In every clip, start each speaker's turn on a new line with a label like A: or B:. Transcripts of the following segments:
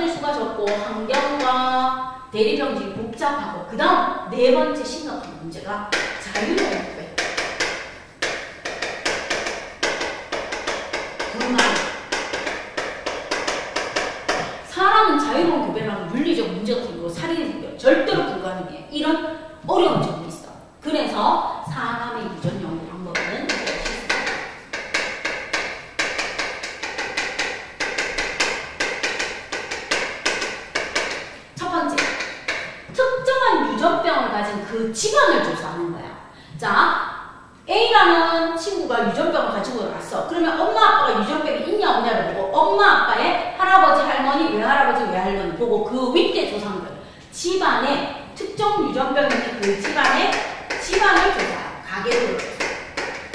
A: 자녀들 수가 적고 환경과 대리병들이 복잡하고 그 다음 네 번째 심각한 문제가 자유로움이에요. 사람은 자유로운 교배를 하면 윤리적 문제가 생기고 살인이 생겨요. 절대로 불가능해. 이런 어려운 점이 있어. 그래서 사람의 유전 연구 방법은 첫 번째, 특정한 유전병을 가진 그 집안을 조사하는 거야. 자, A라는 친구가 유전병을 가지고 왔어. 그러면 엄마 아빠가 유전병이 있냐 없냐를 보고 엄마 아빠의 할아버지 할머니 외할아버지 외할머니 보고 그 윗대 조사한 거예요. 집안에 특정 유전병이 있는 그 집안의 집안을 조사해.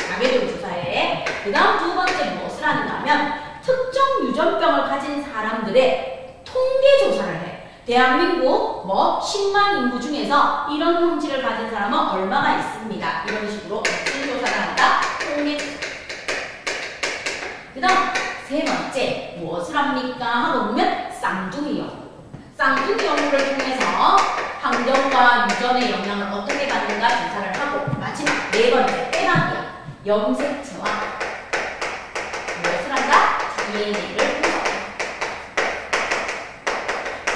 A: 가계도를 조사해. 그 다음 두 번째 무엇을 하는가 하면 특정 유전병을 가진 사람들의 통계 조사를 해. 대한민국 10만 인구 중에서 이런 형질을 가진 사람은 얼마가 있습니다. 이런 식으로 조사를 한다. 통계 조사. 그 다음 세 번째 무엇을 합니까? 하고 보면 쌍둥이 연구. 쌍둥이 연구를 통해서 환경과 유전의 영향을 어떻게 받는가 조사를 하고 마지막 네 번째 빼박이야. 염색체와 무엇을 한다? DNA를 분석해.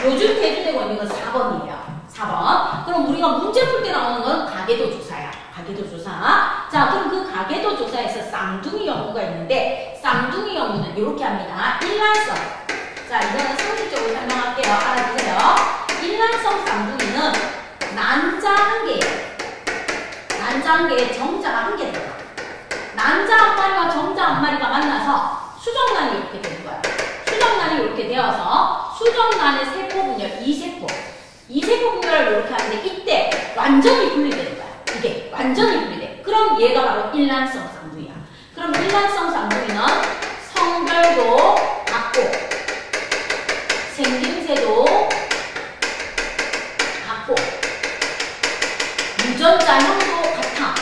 A: 요즘 대두되고 있는 건 4번이에요. 4번. 그럼 우리가 문제 풀 때 나오는 건 가계도 조사야. 가계도 조사. 자, 그럼 그 가계도 조사에서 쌍둥이 연구가 있는데 쌍둥이 연구는 이렇게 합니다. 일란성. 자, 이거는 상식적으로 설명할게요. 알아두세요. 일란성 쌍둥이는 난자 한 개예요. 난자 한 개에 정자가 한 개 들어가. 난자 한 마리와 정자 한 마리가 만나서 수정란이 이렇게 되는 거야. 수정란이 이렇게 되어서 수정란의 세포 분열, 이세포 분열을 이렇게 하는데 이때 완전히 분리되는 거야. 이게 완전히 분리돼. 그럼 얘가 바로 일란성 쌍둥이야. 그럼 일란성 쌍둥이는 성별도 같고 생김새도 같고 유전자형도 같아.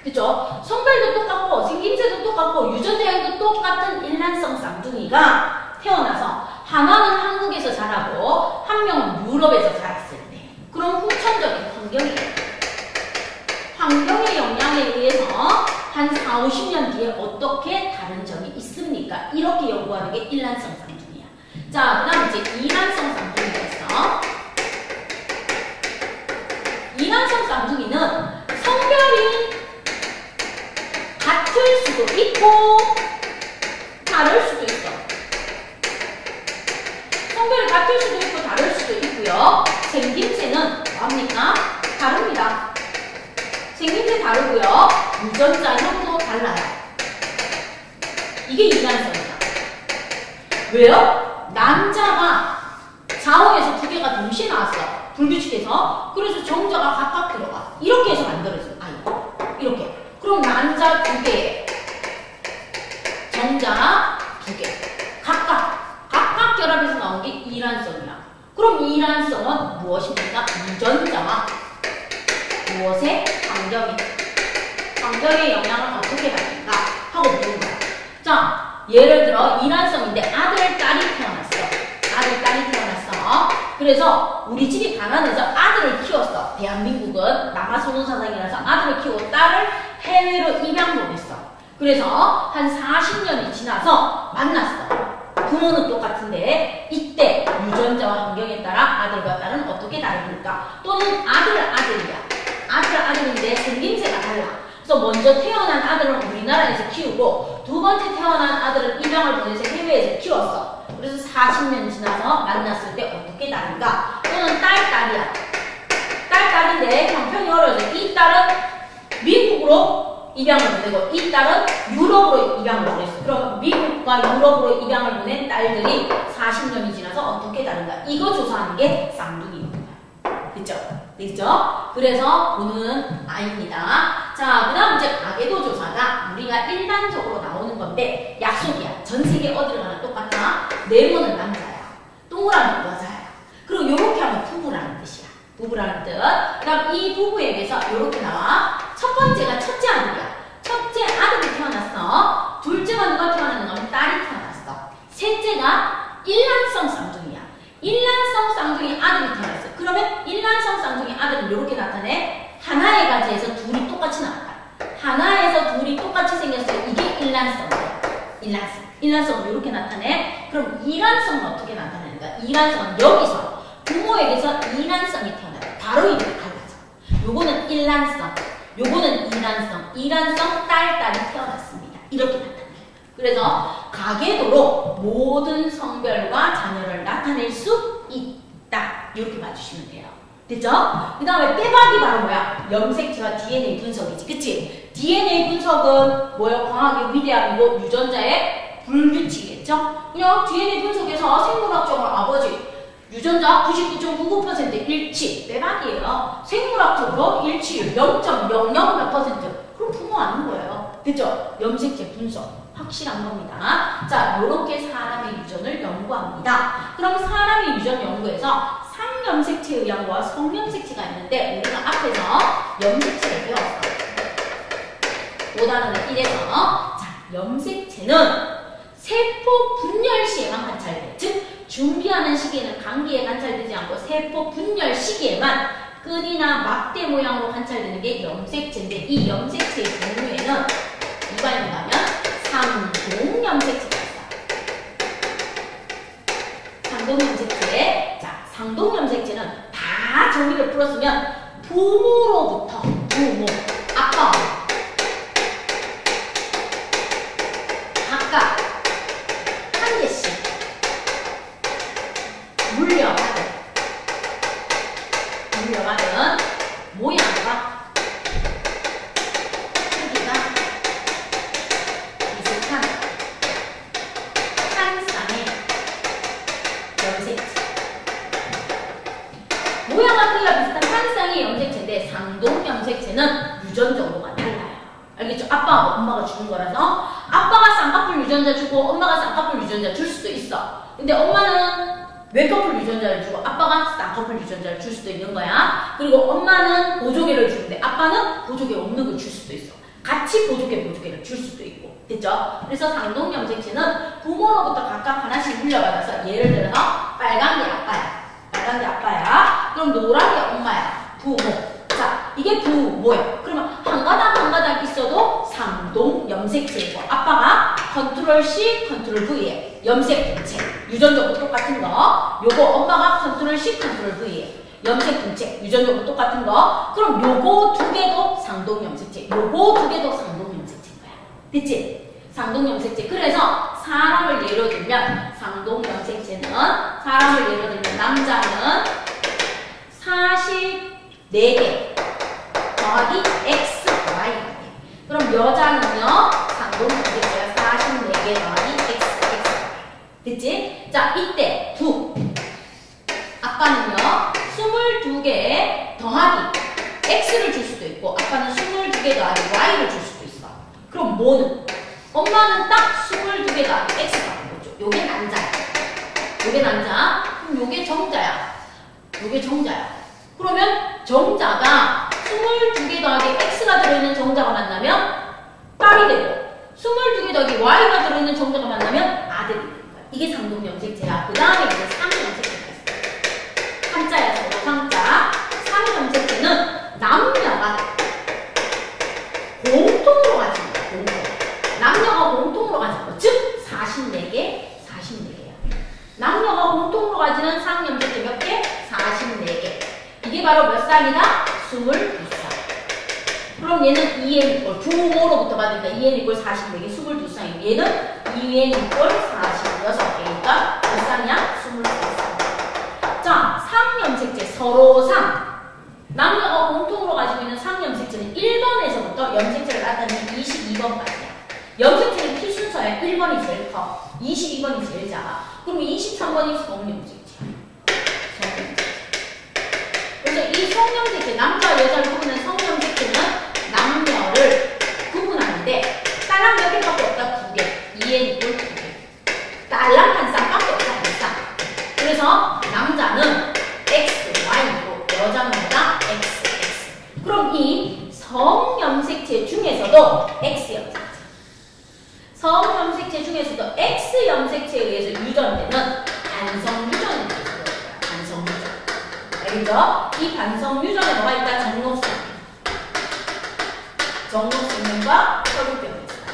A: 그죠? 성별도 똑같고 생김새도 똑같고 유전자형도 똑같은 일란성 쌍둥이가 태어나서 하나는 한국에서 자라고 한 명은 유럽에서 자랐을 때 그럼 후천적인 환경의 영향에 의해서 한 4, 50년 뒤에 어떻게 다른 점이 있습니까? 이렇게 연구하는 게 일란성 쌍둥이야. 자, 그 다음 이제 이란성 쌍둥이가 있어. 이란성 쌍둥이는 성별이 같을 수도 있고 다를 수도 있어. 성별이 같을 수도 있고 다를 수도 있고요. 생김새는 뭐합니까? 다릅니다. 생김새 다르고요. 유전자형도 달라요. 이게 이란성이다. 왜요? 난자가 좌우에서 두 개가 동시에 나왔어. 불규칙해서. 그래서 정자가 각각 들어가. 이렇게 해서 만들어져. 이렇게. 그럼 난자 두 개, 정자 두 개. 각각 결합해서 나온 게 이란성이야. 그럼 이란성은 무엇입니까? 유전자와 무엇의 환경의 영향을 어떻게 받는가 하고 보는 거야. 자, 예를 들어 이란성인데 아들, 딸이 태어났어. 그래서 우리 집이 가난해서 아들을 키웠어. 대한민국은 남아선호사상이라서 아들을 키우고 딸을 해외로 입양 보냈어. 그래서 한 40년이 지나서 만났어. 부모는 똑같은데 이때 유전자와 환경에 따라 아들과 딸은 어떻게 다릅니까? 또는 아들인데 생김새가 달라. 그래서 먼저 태어난 아들은 우리나라에서 키우고 두 번째 태어난 아들은 입양을 보내서 해외에서 키웠어. 그래서 40년 지나서 만났을 때 어떻게 다른가? 또는 딸인데 형편이 어려워서 이 딸은 미국으로 입양을 보내고 이 딸은 유럽으로 입양을 보냈어. 그럼 미국과 유럽으로 입양을 보낸 딸들이 40년이 지나서 어떻게 다른가? 이거 조사하는 게 쌍둥이입니다. 됐죠? 그래서 보는 아입니다. 자, 그 다음 이제 가계도 조사가 우리가 일반적으로 나오는 건데 약속이야. 전 세계 어디를 가나 똑같아. 네모는 남자야. 동그라미 여자야. 그리고 요렇게 하면 부부라는 뜻이야. 부부라는 뜻. 그 다음 이 부부에게서 요렇게 나와. 첫 번째가 첫째 아들이야. 첫째 아들이 태어났어. 둘째가 누가 태어났는가? 딸이 태어났어. 셋째가 일란성 쌍둥이야. 일란성 쌍둥이 아들이 태어났어. 그러면 일란성 쌍둥이 아들은 이렇게 나타내. 하나의 가지에서 둘이 똑같이 나왔다. 하나에서 둘이 똑같이 생겼어요. 이게 일란성이야. 일란성은 이렇게 나타내. 그럼 이란성은 어떻게 나타내는가? 이란성은 여기서 부모에게서 이란성이 태어나요. 바로 이렇게 달라져. 요거는 일란성, 요거는 이란성 딸이 태어났습니다. 이렇게 나타내요. 그래서 가계도로 모든 성별과 자녀를 나타낼 수 있다. 이렇게 봐주시면 돼요. 됐죠? 그 다음에 빼박이 바로 뭐야? 염색체와 DNA 분석이지. 그치? DNA 분석은 뭐예요? 과학의 위대함이고 유전자의 불규칙이겠죠? 그냥 DNA 분석에서 생물학적으로 아버지 유전자 99.99% 일치, 빼박이에요. 생물학적으로 일치율 0.00몇%. 그럼 부모 아닌 거예요. 됐죠? 염색체 분석. 확실한 겁니다. 자, 요렇게 사람의 유전을 연구합니다. 그럼 사람의 유전 연구에서 상염색체 의학과 성염색체가 있는데 우리가 앞에서 염색체를 배웠어. 5단원의 1에서 자, 염색체는 세포 분열 시에만 관찰돼. 즉, 준비하는 시기에는 감기에 관찰되지 않고 세포 분열 시기에만 끈이나 막대 모양으로 관찰되는 게 염색체인데 이 염색체의 종류에는 누가 있는가 하면 상동염색체가 있어. 상동염색체. 자, 상동염색체는 다 정리를 풀었으면 부모, 아빠 각각 한 개씩 물려받은 모양과 크기가 비슷한 한 쌍의 염색체. 모양과 크기가 비슷한 한 쌍의 염색체인데 상동염색체는 유전적으로가 달라요. 알겠죠? 아빠하고 엄마가 주는 거라서 아빠가 쌍꺼풀 유전자 주고 엄마가 쌍꺼풀 유전자 줄 수도 있어. 근데 엄마는 외꺼풀 유전자를 주고 아빠가 쌍꺼풀 유전자를 줄 수도 있는 거야. 그리고 엄마는 보조개를 주는데 아빠는 보조개 없는 걸 줄 수도 있어. 같이 보조개를 줄 수도 있고. 됐죠? 그래서 상동염색체는 부모로부터 각각 하나씩 물려받아서 예를 들어서 빨간 게 아빠야. 그럼 노란 게 엄마야. 부모. 자, 이게 부모야. 그러면 한 가닥 있어도 상동염색체이고 아빠가 컨트롤 C, 컨트롤 V에 염색 분체. 유전적으로 똑같은 거. 요거 엄마가 컨트롤 C, 컨트롤 V에 염색 분체. 유전적으로 똑같은 거. 그럼 요거 두 개도 상동염색체. 요거 두 개도 상동염색체인 거야. 됐지? 상동염색체. 그래서 사람을 예로 들면 상동염색체는 사람을 예로 들면 남자는 44개 더하기 X, Y가 돼. 그럼 여자는요, 상동염색체가 44개 더하기 X, X가 돼. 됐지? 자, 이때 아빠는요, 22개 더하기 X를 줄 수도 있고, 아빠는 22개 더하기 Y를 줄 수도 있어. 그럼 뭐는? 엄마는 딱 22개 더하기 X가 되는 거죠. 요게 남자야. 그럼 요게 정자야. 그러면 정자가 22개 더하기 X가 들어있는 정자가 만나면 딸이 되고 22개 더하기 Y가 들어있는 정자가 만나면 아들이 되는 거야. 이게 상동염색체야. 그 다음에 이제 상염색체가 있어. 한자야, 서로 상자. 상염색체는 남녀가 공통으로 가진 거야. 남녀가 공통으로 가진 거. 즉 44개야. 남녀가 공통으로 가지는 상염색체 몇 개? 44개. 이게 바로 몇 쌍이다? 22쌍. 그럼 얘는 2n 부모로부터 받으니까 2n 44개, 22쌍이고 얘는 2n 46개니까 몇 쌍이야? 23쌍. 자, 상염색체 서로상. 남녀가 공통으로 가지고 있는 상염색체는 1번에서부터 염색체를 나타내는 22번까지야. 염색체는 키 순서야. 1번이 제일 커. 22번이 제일 작아. 그럼 23번이 성염색체야. 그래서 이 성염색체, 남자와 여자를 구분하는 성염색체는 남녀를 구분하는데 딸랑 몇 개밖에 없다? 2개. 2n 2개. 딸랑 한 쌍밖에 없다? 한 쌍. 그래서 남자는 X, Y이고 여자는 뭐다? X, X. 그럼 이 성염색체 중에서도 X염색체. 성염색체 중에서도 X염색체에 의해서 유전되는 반성유전에 대해서 배울 거야. 반성유전. 알겠죠? 이 반성유전에 뭐가 있다? 정록생명. 정록생명과 혈우병이 있어요.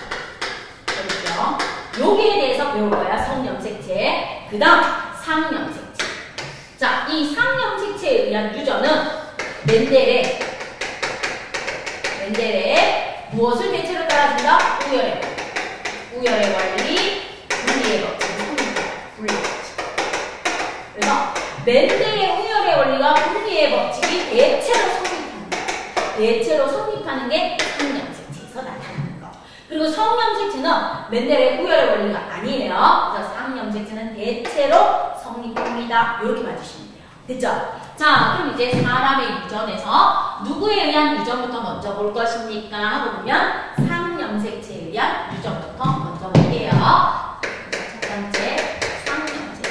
A: 혈우병. 여기에 대해서 배울 거야. 성염색체. 그 다음 상염색체. 자, 이 상염색체에 의한 유전은 멘델의 무엇을 대체로 따라준다? 우열의 원리, 분리의 법칙, 분리의 법칙. 그래서 멘델의 우열의 원리가 분리의 법칙이 대체로 성립하는 게 상염색체에서 나타나는 거. 그리고 성염색체는 멘델의 우열의 원리가 아니에요. 그래서 상염색체는 대체로 성립합니다. 이렇게 봐주시면 돼요. 됐죠? 자, 그럼 이제 사람의 유전에서 누구에 의한 유전부터 먼저 볼 것입니까? 하고 보면 상염색체에 의한 유전부터 먼저 볼게요. 첫 번째, 상염색체.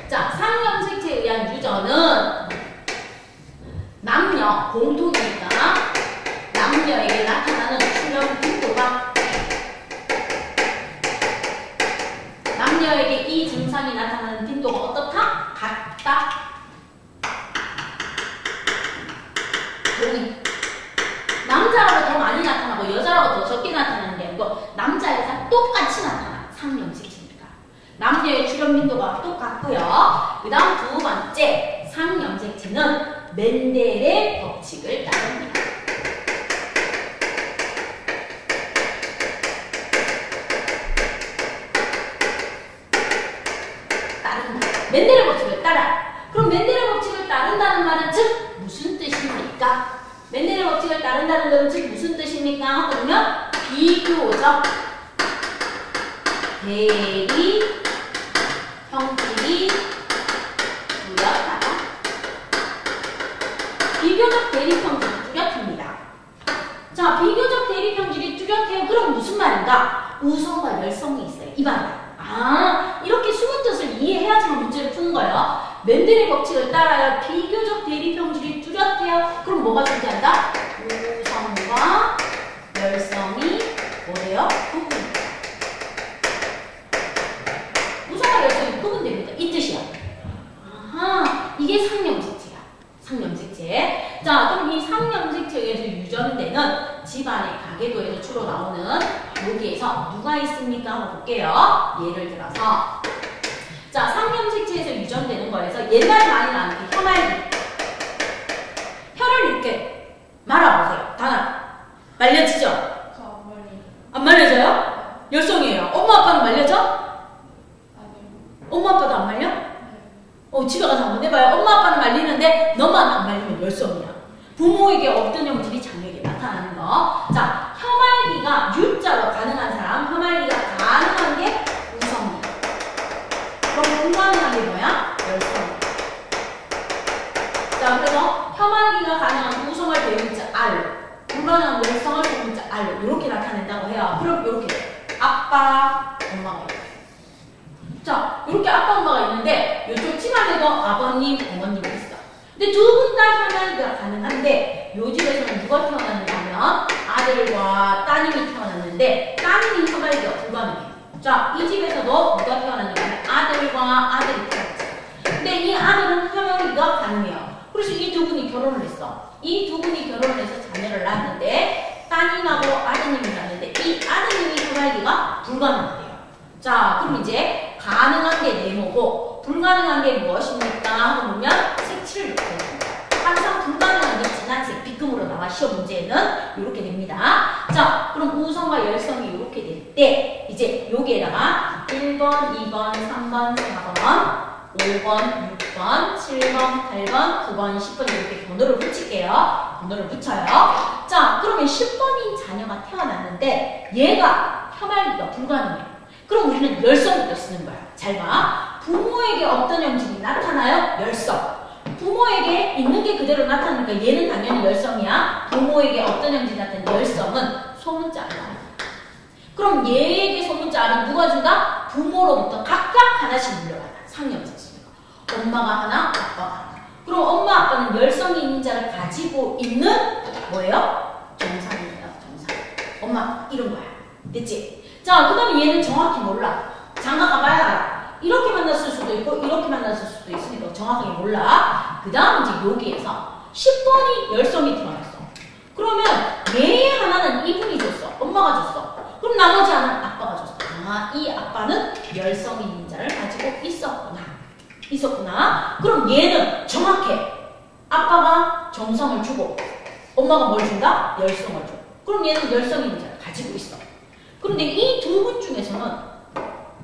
A: 자, 상염색체에 의한 유전은 남녀 공통이니까 남녀에게 나타나는 출현 빈도가 남녀에게 이 증상이 나타나는 빈도가 어떻다? 같다. 남자라고 더 많이 나타나고 여자라고 더 적게 나타나는 게 아니고 남자, 여자 똑같이 나타나. 상염색체니까. 남녀의 출현 빈도가 똑같고요. 그 다음 두 번째, 상염색체는 멘델의 법칙을 따릅니다. 멘델의 법칙을 따라. 그럼 멘델의 법칙을 따른다는 말은 즉 무슨 뜻입니까? 멘델의 법칙을 따른다는 것은 즉 무슨 뜻입니까? 그러면 비교적 대리 형질이 뚜렷하다. 비교적 대리 형질이 뚜렷합니다. 자, 비교적 대리 형질이 뚜렷해요. 그럼 무슨 말인가? 우성과 열성이 있어요. 이 말이야. 아, 이렇게 숨은 뜻을 이해해야지만 문제를 푸는 거예요. 멘델의 법칙을 따라야 비교적 대립형질이 뚜렷해요. 그럼 뭐가 존재한다? 우성과 열성이 뭐래요? 구분됩니다. 우성과 열성이 구분됩니다. 이 뜻이야. 아하, 이게 상염색체야. 상염색체. 자, 그럼 이 상염색체에 의해서 유전되는 집안의 가계도에서 주로 나오는 여기에서 누가 있습니까? 한번 볼게요. 예를 들어서 자, 상염색체에서 유전되는 거에서 옛날에 많이 나오는 혀말리. 혀를 이렇게 말아보세요. 단아. 말려지죠? 안 말려져요? 열성이에요. 엄마 아빠는 말려져? 엄마 아빠도 안 말려? 집에 가서 한번 해봐요. 엄마 아빠는 말리는데 너만 안 말리면 열성이야. 부모에게 어떤 형질이 자녀에게 나타나는 거. 자, 혀말리가 U자로 가능한 사람, 혀말리가 가능한 게 우성이야. 그럼 불가능한 게 뭐야? 열성이야. 자, 그래서 혀말리가 가능한 우성을 배우자 R, 불가능한 열성을 배우자 R, 이렇게 나타낸다고 해요. 그럼 이렇게 돼. 아빠, 엄마가 있어요. 자, 이렇게 아빠, 엄마가 있는데 이쪽 집안에도 아버님, 어머님이 있어. 근데 두 분 다 혀말리가 가능한데 요 집에서는 누가 태어났느냐 하면 아들과 따님이 태어났는데 따님이 혀말리가 불가능해요. 자, 이 집에서도 누가 태어났느냐 하면 아들과 아들이 태어났어요. 근데 이 아들은 혀말리가 가능해요. 그래서 이 두 분이 결혼을 했어. 이 두 분이 결혼을 해서 자녀를 낳았는데 따님하고 아드님이 낳았는데 이 아드님이 혀말리가 불가능해요. 자, 그럼 이제 가능한 게 네모고 불가능한 게 무엇입니까? 하고 보면 색칠을 넣게 됩니다. 항상 불가능한 게 진한색, B급으로 나와 시험 문제는 이렇게 됩니다. 자, 그럼 우성과 열성이 이렇게 될 때 이제 여기에다가 1번, 2번, 3번, 4번, 5번, 6번, 7번, 8번, 9번, 10번 이렇게 번호를 붙일게요. 번호를 붙여요. 자, 그러면 10번인 자녀가 태어났는데 얘가 혀말리가 불가능해요. 그럼 우리는 열성부터 쓰는 거야. 잘 봐. 부모에게 어떤 형질이 나타나요? 열성. 부모에게 있는 게 그대로 나타나니까 얘는 당연히 열성이야. 부모에게 어떤 형질이 나타나는 열성은 소문자가 나요. 그럼 얘에게 소문자는 누가 준다? 부모로부터 각각 하나씩 물려간다. 상염색체가. 엄마가 하나, 아빠가 하나. 그럼 엄마 아빠는 열성이 있는 자를 가지고 있는 뭐예요? 정상이에요. 정상. 엄마 이런 거야. 됐지? 자, 그 다음에 얘는 정확히 몰라. 장가 가봐야 알아. 이렇게 만났을 수도 있고 이렇게 만났을 수도 있으니까 정확하게 몰라. 그 다음 이제 여기에서 10번이 열성이 드러났어. 그러면 얘 하나는 이분이 줬어. 엄마가 줬어. 그럼 나머지 하나는 아빠가 줬어. 아, 이 아빠는 열성 있는 자를 가지고 있었구나. 그럼 얘는 정확해. 아빠가 정성을 주고 엄마가 뭘 준다? 열성을 줘. 그럼 얘는 열성 있는 자를 가지고 있어. 그런데 이 두 분 중에서는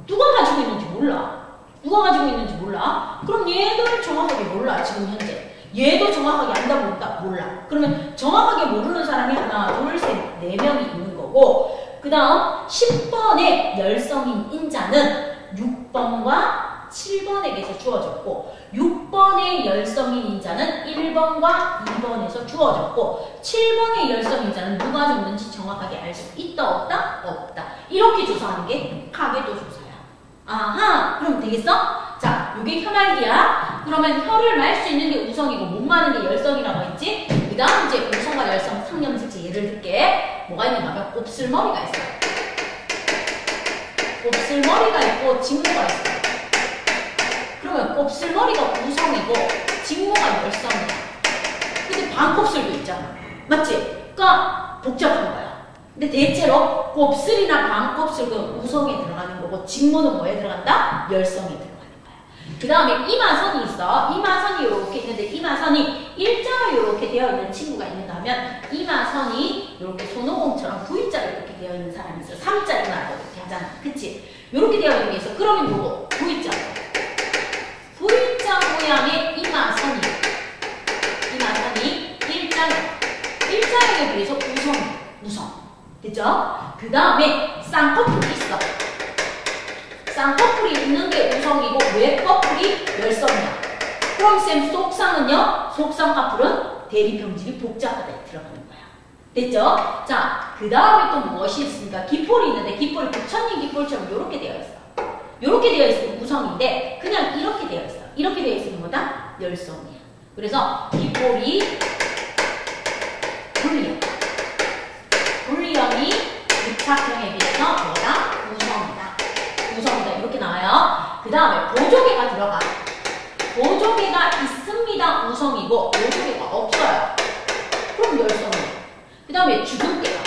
A: 누가 가지고 있는지 몰라. 누가 가지고 있는지 몰라. 그럼 얘들 정확하게 몰라. 지금 현재. 얘도 정확하게 안다 모른다? 몰라. 그러면 정확하게 모르는 사람이 하나, 둘, 셋, 네 명이 있는 거고 그 다음 10번의 열성인 인자는 6번과 7번에게서 주어졌고 6번의 열성인 인자는 1번과 2번에서 주어졌고 7번의 열성인 인자는 누가 줬는지 정확하게 알 수 있다 없다? 없다. 이렇게 조사하는 게 가계도 조사야. 아하, 그럼 되겠어? 자, 요게 혀말기야. 그러면 혀를 말 수 있는 게 우성이고 못 마는 게 열성이라고 했지? 그 다음 이제 우성과 열성 상념색체 예를 들게 뭐가 있는가 하면 곱슬머리가 있어요. 곱슬머리가 있고 직모가 있어요. 그러면 곱슬머리가 우성이고 직모가 열성이야. 근데 반곱슬도 있잖아. 맞지? 그러니까 복잡한 거야. 근데 대체로 곱슬이나 반곱슬은 우성에 들어가는 거고 직모는 뭐에 들어간다? 열성에 들어가는 거야. 그 다음에 이마선이 있어. 이마선이 이렇게 있는데 이마선이 일자로 이렇게 되어 있는 친구가 있는가 하면 이마선이 이렇게 손오공처럼 V자로 이렇게 되어 있는 사람이 있어. 3자 이마로 이렇게 하잖아. 그치? 이렇게 되어 있는 게 있어. 그러면 요거 V자. V자 모양의 이마선이 일자형에 비해서 우성. 됐죠? 그 다음에 쌍꺼풀이 있어. 쌍꺼풀이 있는 게 우성이고 외꺼풀이 열성이야. 그럼 쌤 속상은요? 속쌍꺼풀은 대리평질이 복잡하다 들어가는 거야. 됐죠? 자, 그 다음에 또 무엇이 있습니까? 기폴이 있는데 기폴이 부처님 기폴처럼 이렇게 되어 있어. 이렇게 되어 있으면 우성인데 그냥 이렇게 되어 있어. 이렇게 되어 있으면 뭐다? 열성이야. 그래서 기폴이 분리형이 육착형에 비해서 뭐다? 우성이다. 이렇게 나와요. 그 다음에 보조개가 들어가. 보조개가 있습니다. 우성이고 보조개가 없어요. 그럼 열성이에요. 그 다음에 주근깨가.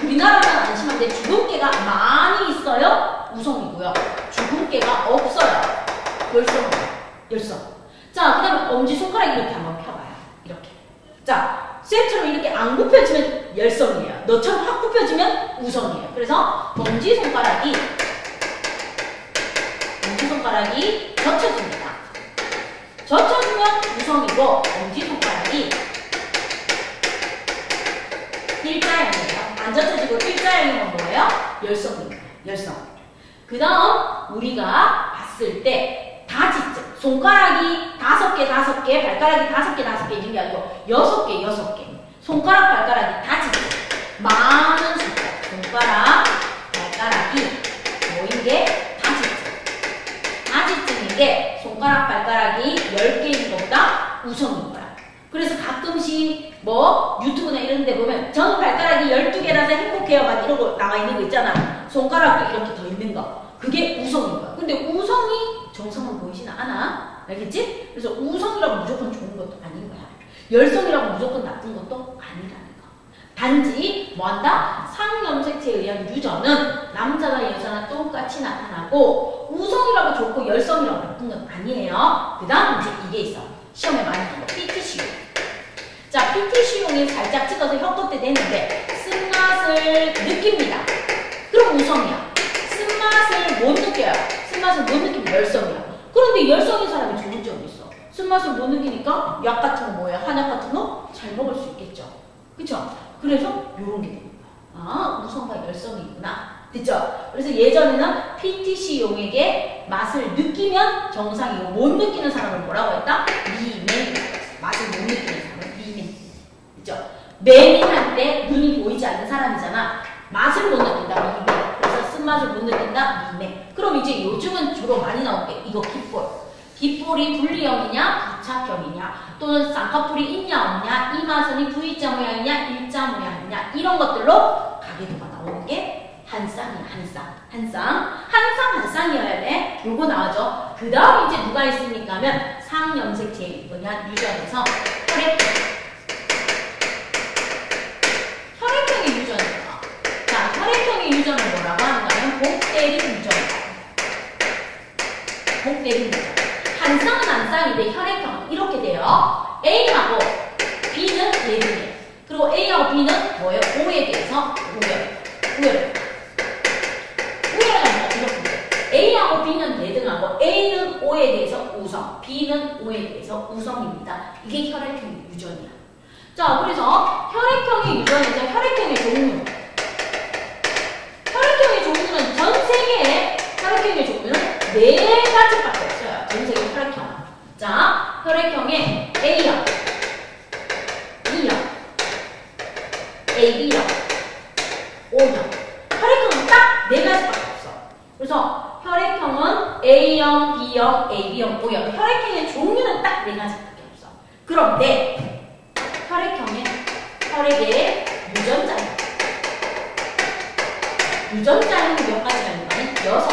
A: 우리나라는 안심한데 주근깨가 많이 있어요. 우성이고요. 주근깨가 없어요. 열성. 자, 그 다음에 엄지손가락 이렇게 한번 펴봐요. 이렇게. 자, 쌤처럼 이렇게 안 굽혀지면 열성이에요. 너처럼 확 굽혀지면 우성이에요. 그래서 엄지손가락이 젖혀집니다. 젖혀주면 우성이고 엄지손가락이 일자형이에요. 안 젖혀지고 일자형이면 뭐예요? 열성입니다. 열성. 그 다음 우리가 봤을 때 다지증. 손가락이 5개, 발가락이 5개 있는 게 아니고 6개. 손가락, 발가락이 다지증. 많은 손가락, 발가락이 모인 게 다지증. 다지증인 게 손가락, 발가락이 10개인 것보다 우성인 거야. 그래서 가끔씩 뭐 유튜브나 이런 데 보면 저는 발가락이 12개라서 행복해요 막 이러고 나와 있는 거 있잖아. 손가락도 이렇게 더 있는 거. 그게 우성인 거야. 근데 우성이 정성은 보이지는 않아. 알겠지? 그래서 우성이라고 무조건 좋은 것도 아닌 거야. 열성이라고 무조건 나쁜 것도 아니라는 거. 단지 뭐한다? 상염색체에 의한 유전은 남자나 여자나 똑같이 나타나고 우성이라고 좋고 열성이라고 나쁜 건 아니에요. 그 다음 이제 이게 있어. 시험에 많이 나온 거. PTC용. 자, PTC용이 살짝 찍어서 혀끝에 대는데 쓴맛을 느낍니다. 그럼 우성이야. 쓴맛을 못 느껴요. 쓴맛을 못 느끼면 열성이야. 그런데 열성인 사람이 좋은 점이 있어. 쓴맛을 못 느끼니까 약 같은 거 뭐야? 한약 같은 거 잘 먹을 수 있겠죠. 그쵸? 그래서 요런 게 되는 거야. 아, 우성과 열성이 있구나. 됐죠? 그래서 예전에는 PTC용에게 맛을 느끼면 정상이고 못 느끼는 사람을 뭐라고 했다? 미맹. 맛을 못 느끼는 사람은 미맹. 그죠? 맹인할 때 눈이 보이지 않는 사람이잖아. 맛을 못 느낀다. 미맹. 그래서 쓴맛을 못 느낀다. 미맹. 그럼 이제 요즘은 주로 많이 나온 게 이거 기폴. 뒷볼이 분리형이냐 부착형이냐 또는 쌍꺼풀이 있냐 없냐 이마선이 V자 모양이냐 일자 모양이냐 이런 것들로 가계도가 나오는 게 한 쌍이야. 한 쌍이어야 돼. 요거 나오죠. 그 다음 이제 누가 있습니까 하면 상염색 제일 뭐냐 유전에서 혈액형의 유전이에요. 자, 혈액형의 유전을 뭐라고 하는가 하면 복대립 유전이다. 복대립 유전. 한 쌍은 한 쌍인데 혈액형은 이렇게 돼요. A하고 B는 대등해. 그리고 A하고 B는 뭐예요? O에 대해서 우열. A하고 B는 대등하고 A는 O에 대해서 우성, B는 O에 대해서 우성입니다. 이게 혈액형의 유전이야. 자, 그래서 혈액형의 유전에서 혈액형의 종류는 전 세계의 혈액형의 종류는 4가지밖에 없어요. 전 세계 혈액형. 자, 혈액형의 A형, B형, AB형, O형. 혈액형은 딱 4가지밖에 없어. 그래서 혈액형은 A형, B형, AB형, O형. 혈액형의 종류는 딱 4가지밖에 없어. 그런데 혈액의 유전자는 몇 가지가 있는가는 6가지.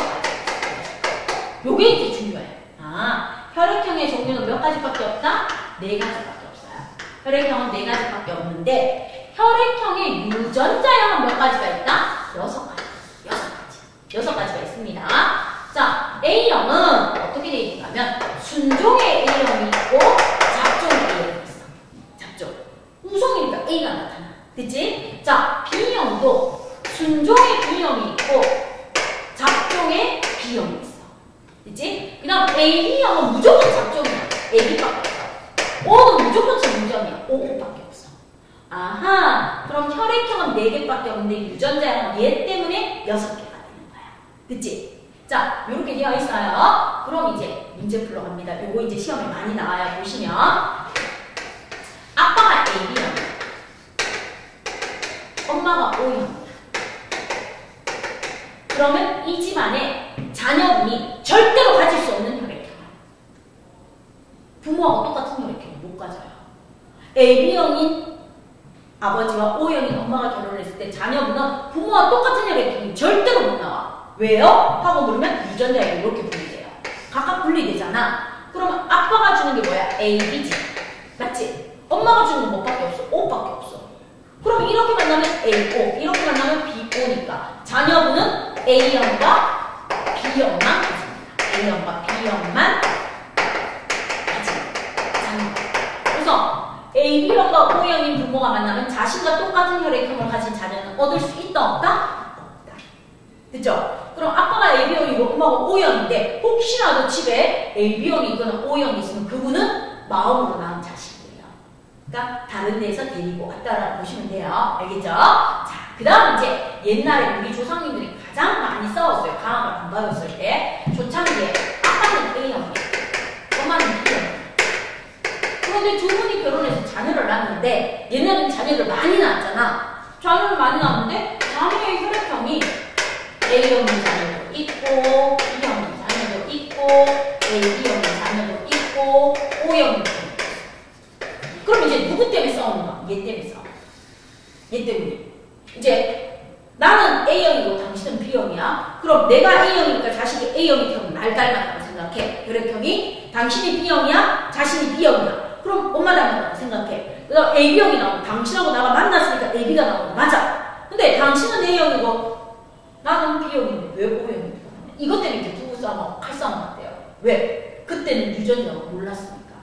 A: 요게 이제 중요해. 혈액형의 종류는 몇 가지밖에 없다? 4가지밖에 없어요. 혈액형은 4가지밖에 없는데 혈액형의 유전자형은 몇 가지가 있다? 6가지가 있습니다. 자, A형은 어떻게 되어 있는가 하면 순종의 A형이 있고 잡종의 A형이 있어. 잡종. 우성이니까 A가 나타나. 그치? 자, B형도 순종의 B형이 있고 잡종의 B형이 있어. 그치? 그 다음 AB형은 무조건 잡종이야. AB밖에 없어. O는 무조건 순종이야. OO밖에 없어. 아하, 그럼 혈액형은 4개밖에 없는데 유전자형은 얘 때문에 6개가 되는 거야. 그치? 자, 요렇게 되어 있어요. 그럼 이제 문제 풀러 갑니다. 요거 이제 시험에 많이 나와요. 보시면 아빠가 AB형, 엄마가 O형. 그러면 이 집안에 자녀분이 절대로 가질 수 없는 혈액형. 부모하고 똑같은 혈액형을 못 가져요. AB형인 아버지와 O형인 엄마가 결혼했을 때 자녀분은 부모와 똑같은 혈액형이 절대로 못 나와. 왜요? 하고 물으면 유전자에 이렇게 분리돼요. 각각 분리되잖아. 그러면 아빠가 주는 게 뭐야? A, B지. 맞지? 엄마가 주는 건 뭐밖에 없어? O밖에 없어. 그럼 이렇게 만나면 A, O, 이렇게 만나면 B, O니까 자녀분은 A형과 B형만 가집니다. A형과 B형만 가집니다. 그래서 AB형과 O형인 부모가 만나면 자신과 똑같은 혈액형을 가진 자녀는 얻을 수 있다 없다? 없다. 그죠? 그럼 아빠가 AB형이고 엄마가 O형인데 혹시라도 집에 AB형이 있거나 O형이 있으면 그분은 마음으로 낳은 자식이에요. 그러니까 다른 데에서 데리고 왔다라고 보시면 돼요. 알겠죠? 자, 그 다음 이제 옛날에 우리 조상님들이 가장 많이 싸웠어요. 강압을 안 받았을 때. 초창기에 아빠는 A형이에요. 엄마는 B형이에요. 그런데 두 분이 결혼해서 자녀를 낳았는데 옛날에는 자녀를 많이 낳았잖아. 자녀를 많이 낳았는데 자녀의 혈액형이 A형인 자녀도 있고 B형인 자녀도 있고 AB형인 자녀도 있고 O형인 자녀도 있고. 그럼 이제 누구 때문에 싸우는가? 얘 때문에 싸워. 얘 때문에. 이제 나는 A형이고 당신은 B형이야. 그럼 내가 A형이니까 자식이 A형이 태우면 날 닮았다고 생각해. 혈액형이 당신이 B형이야? 자신이 B형이야. 그럼 엄마 닮았다고 생각해. 그래서 AB형이 나오고 당신하고 나가 만났으니까 AB가 나오고 맞아. 근데 당신은 A형이고 나는 B형인데 왜 O형이 되나? 이것 때문에 이제 부부 싸움하고 칼싸움 났대요. 왜? 그때는 유전자가 몰랐으니까.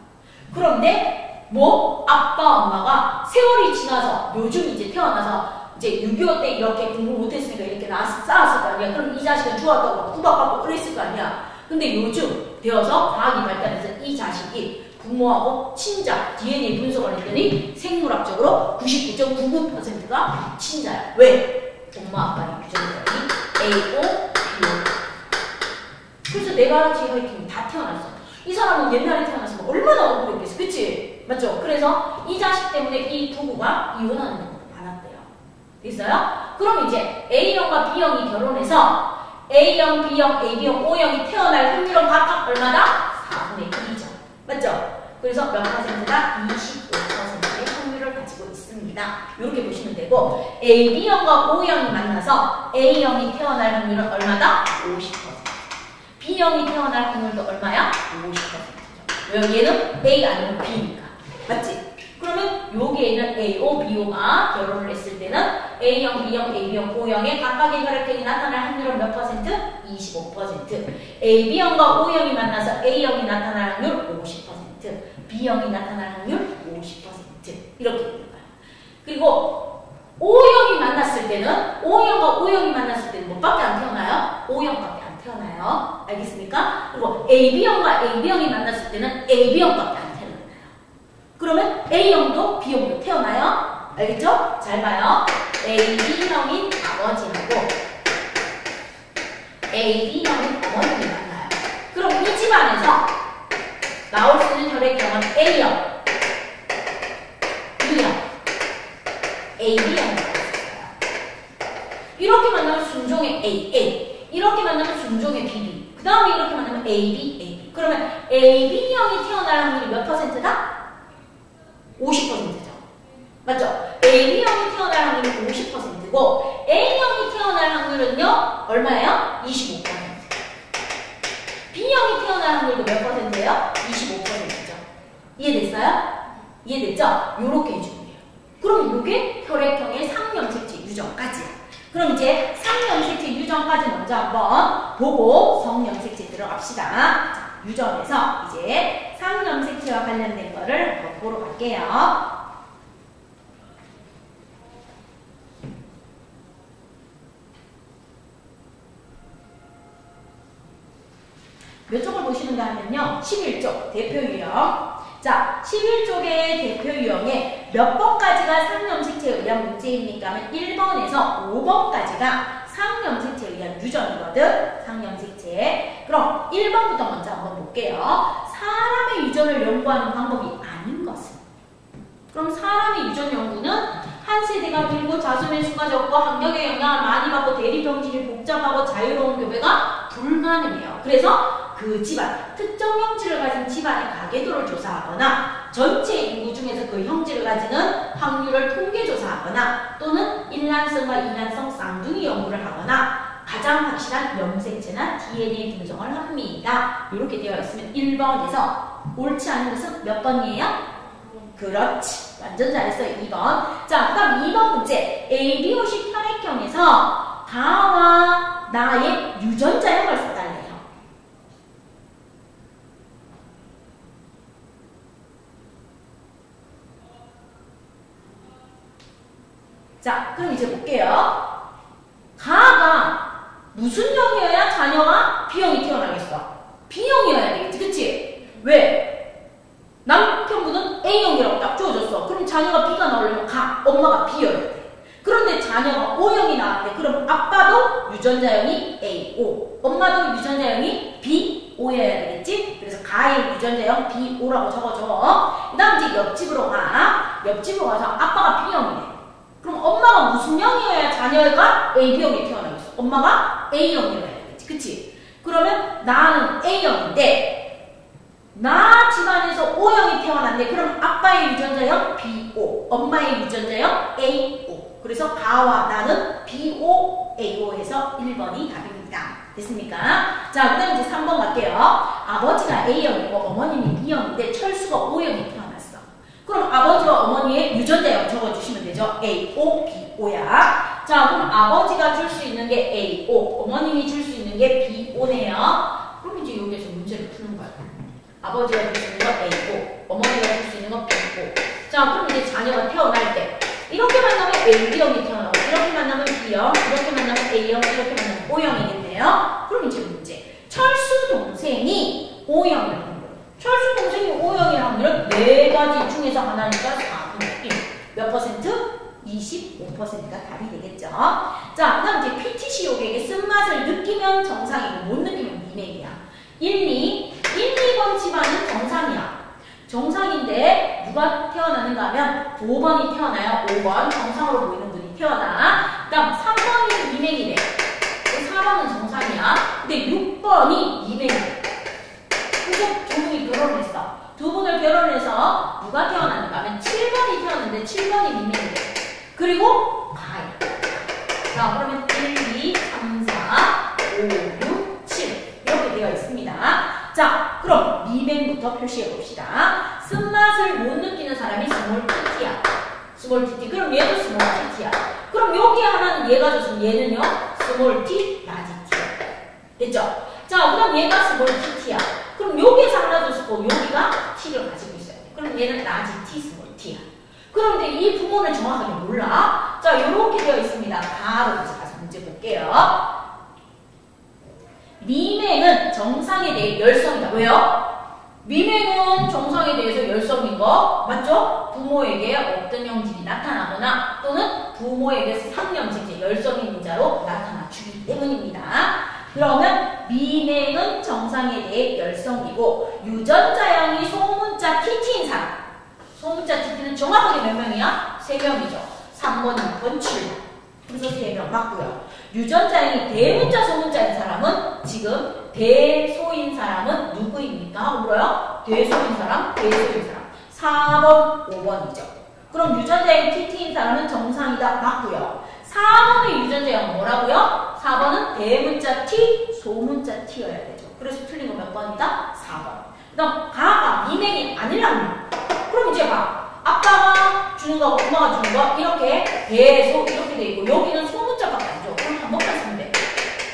A: 그런데 뭐 아빠 엄마가 세월이 지나서 요즘 이제 태어나서 이제 6.25 때 이렇게 공부 못했으니까 이렇게 쌓았을 거 아니야. 그럼 이 자식은 좋았다고 구박받고 그랬을 거 아니야. 근데 요즘 되어서 과학이 발달해서 이 자식이 부모하고 친자 DNA 분석을 했더니 생물학적으로 99.99%가 친자야. 왜? 엄마 아빠의 유전자이 A, O, B, O. 그래서 내가 제 혈액형이 다 태어났어. 이 사람은 옛날에 태어났으면 얼마나 억울했겠어. 그치? 맞죠? 그래서 이 자식 때문에 이 부부가 이혼하는 경우가 많았대요. 됐어요? 그럼 이제 A형과 B형이 결혼해서 A형, B형, AB형, O형이 태어날 확률은 각각 얼마다? 4분의 1. AB형과 O형이 만나서 A형이 태어날 확률은 얼마다? 50%. B형이 태어날 확률도 얼마야? 50%죠. 왜? 얘는 A 아니면 B니까. 맞지? 그러면 여기에는 AO, BO가 결혼을 했을 때는 A형, B형, AB형, O형의 각각의 혈액형이 나타날 확률은 몇 퍼센트? 25%. AB형과 O형이 만나서 A형이 나타날 확률 50%, B형이 나타날 확률 50%. 이렇게 되는 거야. 그리고 O형이 만났을 때는 O형과 O형이 만났을 때는 뭐밖에 안 태어나요? O형밖에 안 태어나요. 알겠습니까? 그리고 AB형과 AB형이 만났을 때는 AB형밖에 안 태어나요. 그러면 A형도 B형도 태어나요. 알겠죠? 잘 봐요. AB형인 아버지하고 AB형인 어머님이 만나요. 그럼 이 집안에서 나올 수 있는 혈액형은 A형, B형, AB형이 나올 수 있어요. 이렇게 만나면 순종의 AA, 이렇게 만나면 순종의 BB, 그 다음에 이렇게 만나면 AB, AB. 그러면 AB형이 태어날 확률이 몇 퍼센트다? 50%죠. 맞죠? AB형이 태어날 확률은 50%고 A형이 태어날 확률은요? 얼마예요? 25%. B형이 태어날 확률도 몇 퍼센트예요? 25%죠. 이해됐어요? 이해됐죠? 요렇게 해주면 돼요. 그럼 이게 혈액형의 상염색체 유전까지. 그럼 이제 상염색체 유전까지 먼저 한번 보고 성염색체 들어갑시다. 자, 유전에서 이제 상염색체와 관련된 거를 한번 보러 갈게요. 몇 쪽을 보시는가 하면요. 11쪽 대표 유형. 자, 11쪽의 대표 유형에 몇 번까지가 상염색체에 의한 문제입니까? 하면 1번에서 5번까지가 상염색체에 의한 유전이거든. 상염색체. 그럼 1번부터 먼저 한번 볼게요. 사람의 유전을 연구하는 방법이 아닌 것은. 그럼 사람의 유전 연구는 한 세대가 길고 자수면 수가 적고 환경의 영향을 많이 받고 대리병질이 복잡하고 자유로운 교배가 불가능해요. 그래서 그 집안, 특정 형질을 가진 집안의 가계도를 조사하거나 전체 인구 중에서 그 형질을 가지는 확률을 통계조사하거나 또는 일란성과 이란성 쌍둥이 연구를 하거나 가장 확실한 염색체나 DNA 분석을 합니다. 이렇게 되어 있으면 1번에서 옳지 않은 것은 몇 번이에요? 그렇지. 완전 잘했어요. 2번. 자, 그 다음 2번 문제. ABO식 혈액형에서 다와 나의 유전자형을 써달래요. 자, 그럼 이제 볼게요. 가가 무슨 형이어야 자녀가 B형이 태어나겠어? B형이어야 되겠지, 그치? 왜? 남편분은 A형이라고 딱 주어졌어. 그럼 자녀가 B가 나오려면 가, 엄마가 B여야 돼. 그런데 자녀가 O형이 나왔대. 그럼 아빠도 유전자형이 AO, 엄마도 유전자형이 BO여야 되겠지? 그래서 가의 유전자형 BO라고 적어줘. 그 다음 이제 옆집으로 가. 옆집으로 가서 아빠가 B형이네. 그럼 엄마가 무슨 형이어야 자녀가 AB형이 태어나겠어? 엄마가 A형이어야 되겠지, 그치? 그러면 나는 A형인데 나 집안에서 O형이 태어났네. 그럼 아빠의 유전자형 BO, 엄마의 유전자형 AO. 그래서 가와 나는 BO, AO에서 1번이 답입니다. 됐습니까? 자, 그 다음에 이제 3번 갈게요. 아버지가 A형이고 어머님이 B형인데 철수가 O형이 태어났어. 그럼 아버지와 어머니의 유전자형 적어주시면 되죠. AO, BO야. 자, 그럼 아버지가 줄 수 있는 게 AO, 어머님이 줄 수 있는 게 BO네요. 그럼 이제 여기에서 문제를 푸는 거야. 아버지가 줄 수 있는 건 AO, 어머니가 줄 수 있는 건 BO. 자, 그럼 이제 자녀가 태어날 때 이렇게 만나면 AB형이 태어나고 이렇게 만나면 B형, 이렇게 만나면 A형, 이렇게 만나면 O형이겠네요. 그럼 이제 문제. 철수 동생이 O형이라는 거예요. 철수 동생이 O형이라는 확률은 4가지 중에서 하나니까 4분의 1. 몇 퍼센트? 25%가 답이 되겠죠. 자, 그 다음 이제 PTC 요객의 쓴맛을 느끼면 정상이고 못 느끼면 미맥이야. 1, 2번 집안은 정상이야. 정상인데 누가 태어나는가 하면 5번이 태어나요. 5번 정상으로 보이는 분이 태어나. 그 다음 3번이 미맥이래. 4번은 정상이야. 근데 6번이 미맥이래. 그래서 두 분이 결혼을 했어. 두 분을 결혼해서 누가 태어났는가 하면 7번이 태어났는데 7번이 미맥이래. 그리고 가야. 되어 있습니다. 자, 그럼 미맹부터 표시해 봅시다. 쓴맛을 못 느끼는 사람이 스몰 t야. 스몰 tt. 그럼 얘도 스몰 t야. 그럼 여기 하나는 얘가 줬으면 얘는요? 스몰 t, 라지 t야. 됐죠? 자, 그럼 얘가 스몰 t야. 그럼 여기에서 하나 줬고 여기가 t를 가지고 있어요. 그럼 얘는 라지 t, 스몰 t야. 그런데 이 부분을 정확하게 몰라. 자, 이렇게 되어 있습니다. 바로 가서 문제 볼게요. 미맹은 정상에 대해 열성이다. 왜요? 미맹은 정상에 대해서 열성인 거 맞죠? 부모에게 어떤 형질이 나타나거나 또는 부모에게 상념색제 열성인 인자로 나타나 주기 때문입니다. 그러면 미맹은 정상에 대해 열성이고 유전자형이 소문자 TT인 사람. 소문자 TT는 정확하게 몇 명이야? 3명이죠. 3번, 2번, 7번. 그래서 3명 맞고요. 유전자형이 대문자, 소문자인 사람은 지금 대소인 사람은 누구입니까? 물어요. 대소인 사람, 대소인 사람. 4번, 5번이죠. 그럼 유전자형 TT인 사람은 정상이다. 맞고요. 4번의 유전자형은 뭐라고요? 4번은 대문자 T, 소문자 T여야 되죠. 그래서 틀린 거 몇 번이다? 4번. 그다음 가가 미맹이 아니라면 그럼 이제 봐. 아빠가 주는 거하고 엄마가 주는 거 이렇게 대소 이렇게 돼 있고 여기는 소문자밖에 안 줘. 그럼 한 번만 쓰면 돼.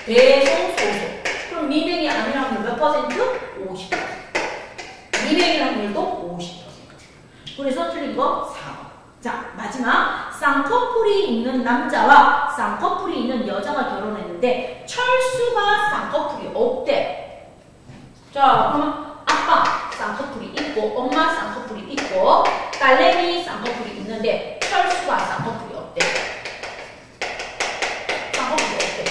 A: 대소, 소소. 그럼 미맹이 아닐 확률 몇 퍼센트? 50%. 미맹일 확률도 50%. 그래서 틀린 거 4번. 자, 마지막 쌍꺼풀이 있는 남자와 쌍꺼풀이 있는 여자가 결혼했는데 철수가 쌍꺼풀이 없대. 자, 그러면 아빠 쌍꺼풀이 있고 엄마 쌍꺼풀이 있고 딸내미 쌍꺼풀이 있는데 철수가 쌍꺼풀이 없대. 쌍꺼풀이 없대.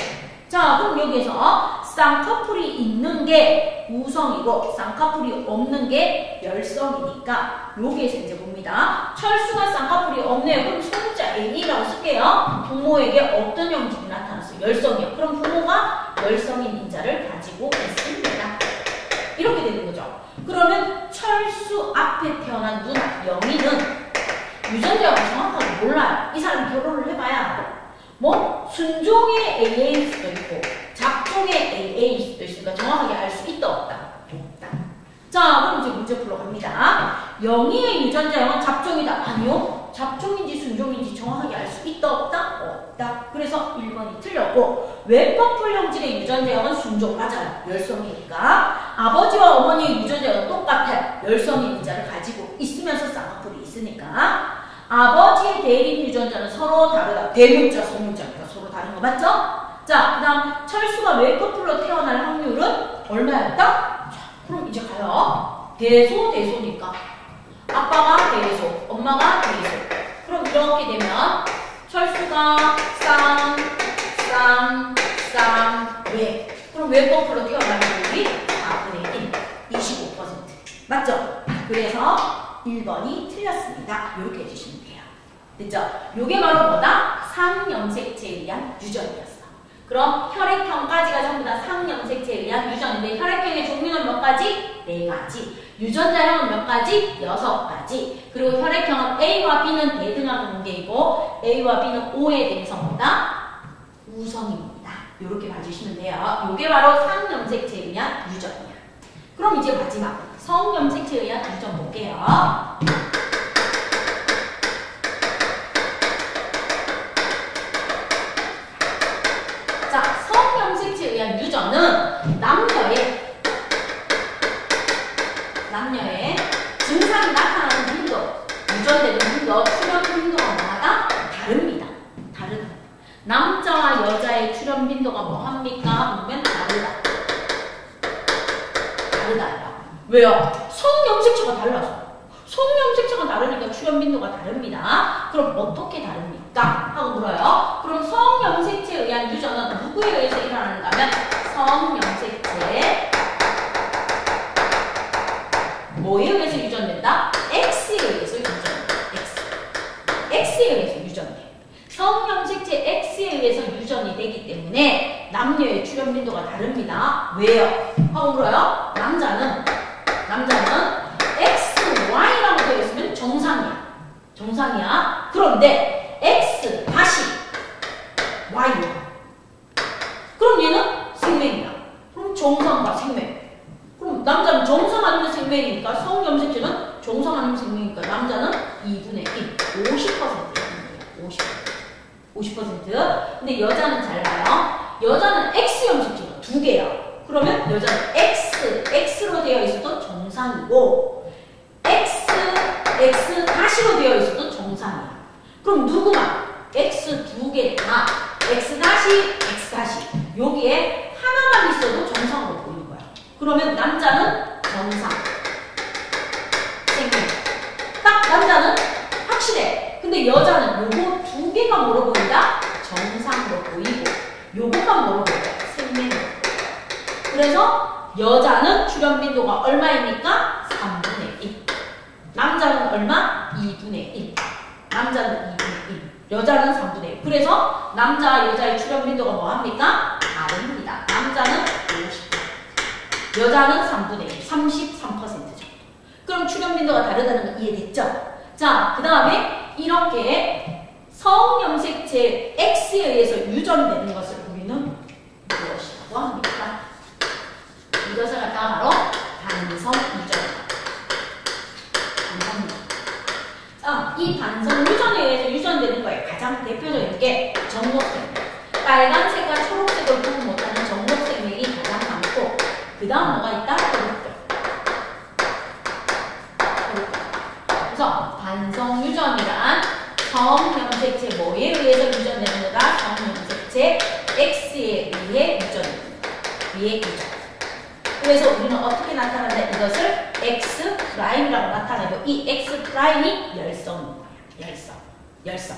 A: 자, 그럼 여기에서 쌍꺼풀이 있는 게 우성이고 쌍꺼풀이 없는 게 열성이니까 여기에서 이제 봅니다. 철수가 쌍꺼풀이 없네요. 그럼 소문자 A라고 쓸게요. 부모에게 어떤 형질이 나타났어요? 열성이요. 그럼 부모가 열성인 인자를 가지고 있습니다. 이렇게 되는 거죠. 그러면 철수 앞에 태어난 누나 영희는 유전자가 정확하게 몰라요. 이 사람 결혼을 해봐야 뭐 순종의 AA일 수도 있고 작종의 AA일 수도 있으니까 정확하게 알 수 있다 없다? 없다. 자, 그럼 이제 문제 풀러 갑니다. 영희의 유전자형은 잡종이다. 아니요. 잡종인지 순종인지 정확하게 알 수 있다 없다? 없다. 그래서 1번이 틀렸고 왼꺼풀 형질의 유전자형은 순종 맞아요. 열성이니까 아버지와 어머니의 유전자형은 똑같아요. 열성의 인자를 가지고 있으면서 쌍꺼풀이 있으니까 아버지의 대립 유전자는 서로 다르다. 대문자, 소문자니까 서로 다른 거 맞죠? 자, 그 다음 철수가 왼꺼풀로 태어날 확률은 얼마였다? 자, 그럼 이제 가요. 대소, 대소니까 아빠가 대소, 엄마가 대소. 그럼 이렇게 되면 철수가 왜? 그럼 왼꺼풀로 태어날 확률이 4분의 1, 25%. 맞죠? 그래서 1번이 틀렸습니다. 이렇게 해주시면 돼요. 됐죠? 요게 바로 뭐다? 상염색체에 의한 유전이었어. 그럼 혈액형까지가 전부 다 상염색체에 의한 유전인데 혈액형의 종류는 몇 가지? 4가지. 유전자형은 몇 가지? 6가지. 그리고 혈액형은 A와 B는 대등하고 무게이고 A와 B는 O에 대해서 뭐다? 우성입니다. 이렇게 봐주시면 돼요. 요게 바로 상염색체에 의한 유전이야. 그럼 이제 마지막 성염색체에 의한 유전 볼게요. 자, 성염색체에 의한 유전은 남녀의 증상이 나타나는 빈도, 유전되는 빈도, 출현 빈도가 뭐하다? 다릅니다. 다르다. 남자와 여자의 출현 빈도가 뭐합니까? 보면 다르다. 다르다. 왜요? 성염색체가 달라서. 성염색체가 다르니까 출현 빈도가 다릅니다. 그럼 어떻게 다릅니까? 하고 물어요. 그럼 성염색체에 의한 유전은 누구에 의해서 일어나는가 하면 성염색체 뭐에 의해서 유전된다? X에 의해서 유전된다. X에 의해서 유전돼. 성염색체 X에 의해서 유전이 되기 때문에 남녀의 출현 빈도가 다릅니다. 왜요? 하고 물어요. 남자는 X, Y라고 되어 있으면 정상이야. 그런데 X 다시 Y야. 그럼 얘는 생명이야. 그럼 정상과 생명. 그럼 남자는 정상 아니면 생명이니까 성염색체는 정상 아니면 생명이니까 남자는 2분의 1, 50%예요. 50%. 근데 여자는 잘 봐요. 여자는 X염색체가 2개야. 그러면 여자는 X로 되어 있어도 정상이고 X 다시로 되어 있어도 정상이야. 그럼 누구만? X 2개나 X 다시 여기에 하나만 있어도 정상으로 보이는 거야. 그러면 남자는 정상. 생명. 딱 남자는 확실해. 근데 여자는 요거 2개가 뭐로 보인다? 정상으로 보이고 요것만 뭐로 보인다? 생명으로 보인다. 그래서 여자는 출현 빈도가 얼마입니까? 3분의 1. 남자는 얼마? 2분의 1. 남자는 2분의 1. 여자는 3분의 1. 그래서 남자, 여자의 출현 빈도가 뭐합니까? 다릅니다. 남자는 50%. 여자는 3분의 1. 33% 정도. 그럼 출현 빈도가 다르다는 거 이해됐죠? 자, 그 다음에 이렇게 성염색체 X에 의해서 유전되는 것을 우리는 무엇이라고 합니까? 이것을 갖다가 바로 반성 유전이다. 반성 유전. 자, 이 반성 유전에 의해서 유전되는 거에 가장 대표적인 게 정록생명. 빨간색과 초록색을 구분 못하는 정록생명이 가장 많고, 그 다음 뭐가 있다? 혈육병. 그래서 반성 유전이란 성염색체 뭐에 의해서 유전되는 거다? 성염색체 X에 의해 유전됩니다. 위에 유전. 그래서 우리는 어떻게 나타난다? 이것을 X'이라고 나타내고 이 X'이 열성인 거야. 열성.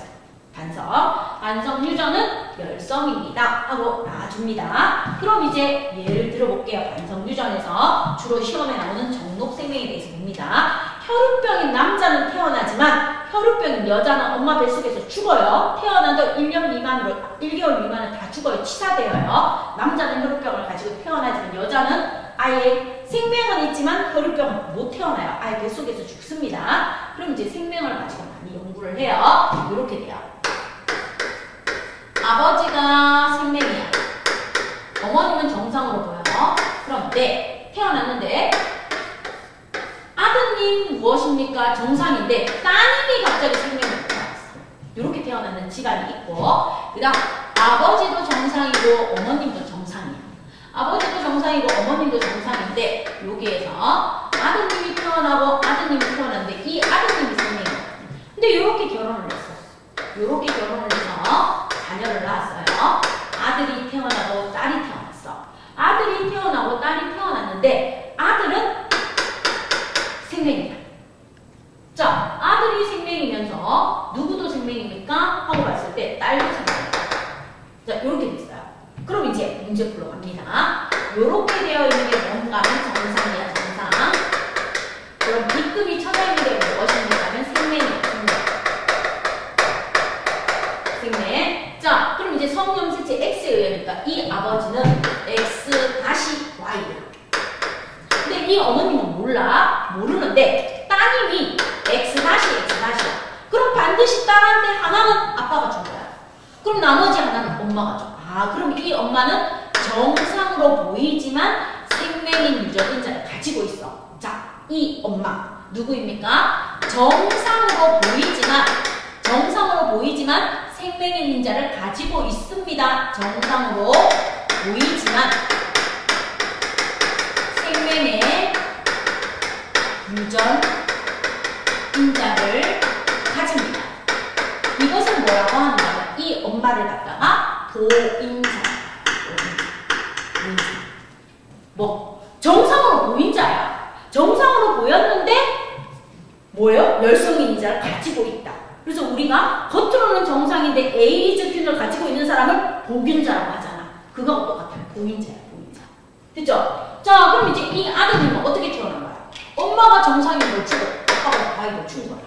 A: 반성 유전은 열성입니다. 하고 나와줍니다. 그럼 이제 예를 들어볼게요. 반성 유전에서 주로 시험에 나오는 정록생명에 대해서 봅니다. 혈육병인 남자는 태어나지만 혈육병인 여자는 엄마 뱃속에서 죽어요. 태어나도 1년 미만으로 1개월 미만은 다 죽어요. 치사되어요. 남자는 혈육병을 가지고 태어나지만 여자는 아예 생명은 있지만 혈육병은 못 태어나요. 아예 뱃속에서 죽습니다. 그럼 이제 생명을 가지고 많이 연구를 해요. 이렇게 돼요. 아버지가 생명이야. 어머님은 정상으로 보여요. 그런데 태어났는데 아드님 무엇입니까? 정상인데 따님이 갑자기 생명을 태어났어. 이렇게 태어나는 집안이 있고, 그 다음 아버지도 정상이고 어머님도 정상이야. 아버지도 정상이고 어머님도 정상인데 여기에서 아드님이 태어나고 아드님이 태어났는데 이 아드님이 생명이야. 근데 이렇게 결혼을 했어. 이렇게 결혼을 해서 자녀를 낳았어요. 아들이 태어나고 딸이 태어났어. 아들이 태어나고 딸이 태어났는데 아들은 생명이야. 자, 아들이 생명이면서 누구도 생명입니까? 하고 봤을 때 딸도 생명이야. 자, 이렇게 됐어요. 그럼 이제 문제 풀러 갑니다. 이렇게 되어 있는 게 뭔가는 정상이야, 정상. 그럼 B급이 쳐져 있는 게 무엇입니까? 하면 생명이야, 생명. 자, 그럼 이제 성염색체 X에 의하니까 이 아버지는 X 다시 Y야. 근데 이 어머님은 몰라. 모르는데 따님이 X 다시 X야. 그럼 반드시 딸한테 하나는 아빠가 준 거야. 그럼 나머지 하나는 엄마가 줘. 아, 그럼 이 엄마는 정상으로 보이지만 생명인 유전인자를 가지고 있어. 자, 이 엄마 누구입니까? 정상으로 보이지만 생명인 인자를 가지고 있습니다. 정상으로 보이지만 생명의 유전 인자를 가집니다. 이것은 뭐라고 하느냐면 이 엄마를 갖다가 보인자. 뭐 정상으로 보인자야. 정상으로 보였는데 뭐예요? 열성인 인자를 가지고 있다. 그래서 우리가 겉으로는 정상인데 에이즈균을 가지고 있는 사람을 보균자라고 하잖아. 그거하고 똑같아요. 보인자야, 보인자. 됐죠? 자, 그럼 이제 이 아드님은 어떻게 태어난 거야? 엄마가 정상인 걸 죽어. 아빠가 바위를 죽은 거야.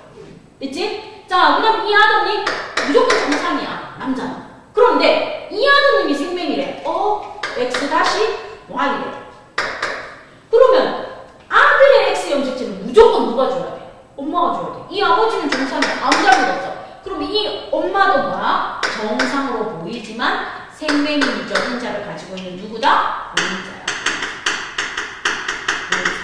A: 됐지? 자, 그럼 이 아드님 무조건 정상이야. 남자는. 그런데 이 아드님이 생명이래. X 다시 Y래. 그러면 아들의 X 염색체는 무조건 누가 줘야 돼? 엄마가 줘야 돼. 이 아버지는 정상이야. 아무 잘못 없어. 그럼 이 엄마도 뭐야? 정상으로 보이지만 생명인 유전인자를 가지고 있는 누구다? 보인자야. 보인자.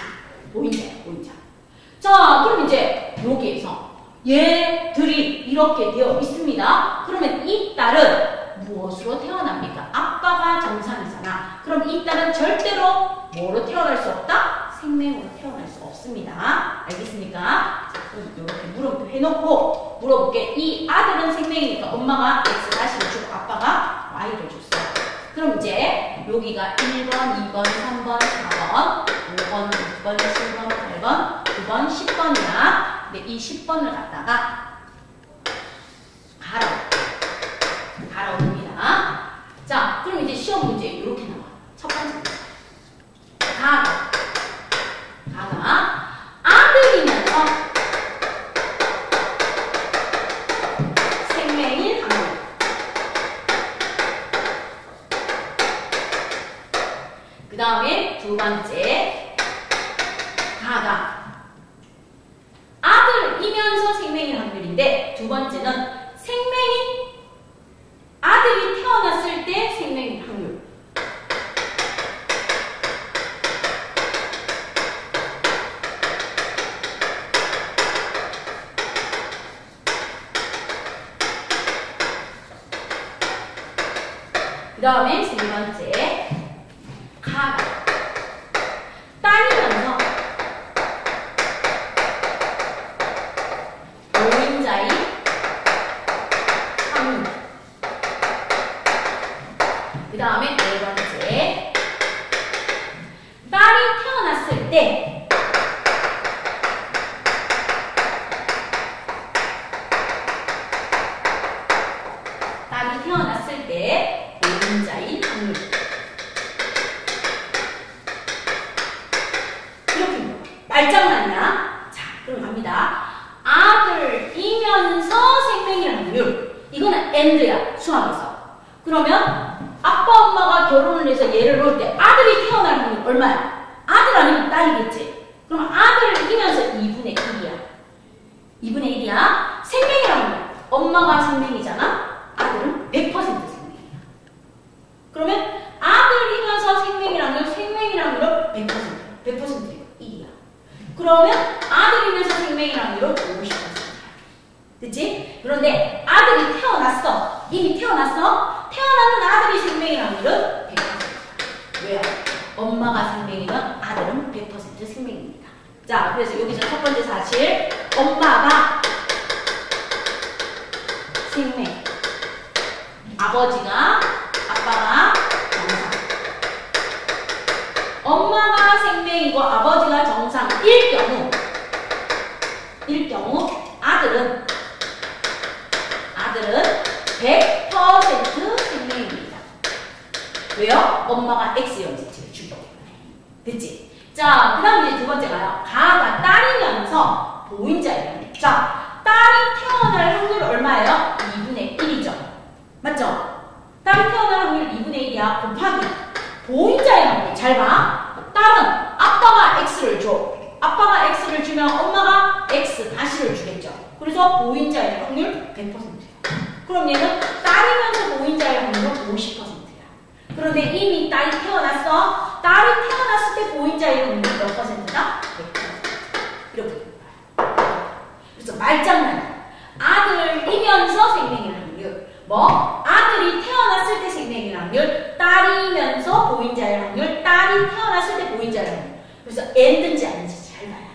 A: 자, 그럼 이제 여기에서 얘들이 이렇게 되어 있습니다. 그러면 이 딸은 무엇으로 태어납니까? 아빠가 정상이잖아. 그럼 이 딸은 절대로 뭐로 태어날 수 없다? 생명으로 태어날 수 없습니다. 알겠습니까? 자, 그럼 이렇게 물음표 해놓고 물어볼게. 이 아들은 생명이니까 엄마가 X-를 주고 아빠가 Y를 줬어요. 그럼 이제 여기가 1번, 2번, 3번, 4번, 5번, 6번, 7번, 8번, 9번, 10번이야. 근데 이 10번을 갖다가 갈아옵니다. 자, 그럼 이제 시험 문제 이렇게 나와. 첫 번째 문제. 가가 아들이면서 생명인 확률. 그 다음에 두 번째 가가 아들이면서 생명인 확률인데 두 번째는 생명인 아들이 태어났을 때 생명인 확률. 그 다음에 세 번째 가가 딸이면서 보임자의 확률. 그 다음에 네 번째 딸이 태어났을 때 보임자의 확률. 이렇게 말장난이야. 자, 그럼 갑니다. 아들이면서 생명이라는 확률. 이거는 AND야, 수학에서. 그러면 아빠 엄마가 결혼을 해서 얘를 놓을 때 아들이 태어날 확률 얼마야? 아들 아니면 딸이겠지. 그럼 아들이면서 2분의 1이야. 2분의 1이야. 생명이라는 거야. 엄마가 생명이잖아. 아들은 100% 생명이야. 그러면 아들이면서 생명이라는 건 100%야. 1이야. 그러면 아들이면서 생명이라는 건 50%야. 됐지? 그런데 아들이 태어났어. 이미 태어났어. 태어나는 아들이 생명이라는 건 100%야. 왜요? 엄마가 생명이면 아들은 100% 생명입니다. 자, 그래서 여기서 첫 번째 사실, 엄마가 생명, 아빠가 정상. 엄마가 생명이고 아버지가 정상일 경우 아들은 100% 생명입니다. 왜요? 엄마가 X형식을 주기 때문에. 됐지? 자, 그 다음 이제 두 번째 가요. 가가 딸이면서 보임자예요. 자, 딸이 태어날 확률 얼마예요? 2분의 1이죠. 맞죠? 딸이 태어날 확률 2분의 1이야. 곱하기 보임자의 확률. 잘 봐. 딸은 아빠가 X를 줘. 아빠가 X를 주면 엄마가 X 다시를 주겠죠. 그래서 보임자의 확률 100%예요. 그럼 얘는 딸이면서 보임자의 확률은 50%야. 그런데 이미 딸이 태어났어. 딸이 태어났을 때 보임자의 확률이 몇 퍼센트다? 100%. 이렇게 되는 거야. 그래서 말장난. 아들이면서 생명의 확률. 아들이 태어났을 때 생명의 확률, 딸이면서 보임자의 확률, 딸이 태어났을 때 보임자의 확률. 그래서 AND인지 아닌지 잘 봐야 돼.